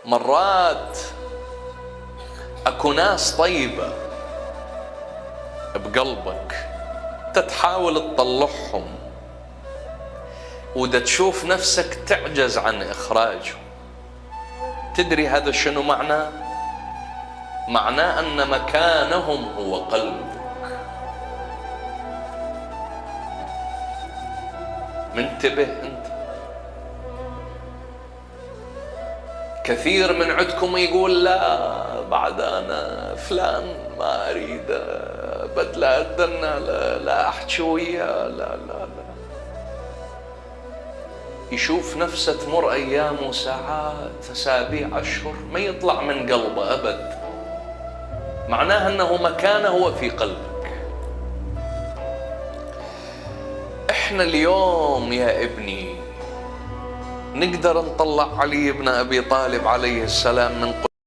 مرات اكو ناس طيبة بقلبك تحاول تطلعهم ودا تشوف نفسك تعجز عن إخراجهم. تدري هذا شنو معناه؟ معناه أن مكانهم هو قلبك. منتبه أنت. كثير من عندكم يقول لا بعد أنا فلان ما أريد بدلا أدنا لا أحكي وياه لا. يشوف نفسه تمر أيام وساعات أسابيع أشهر ما يطلع من قلبه أبد. معناه أنه مكانه هو في قلبك. إحنا اليوم يا ابني نقدر نطلع علي بن أبي طالب عليه السلام من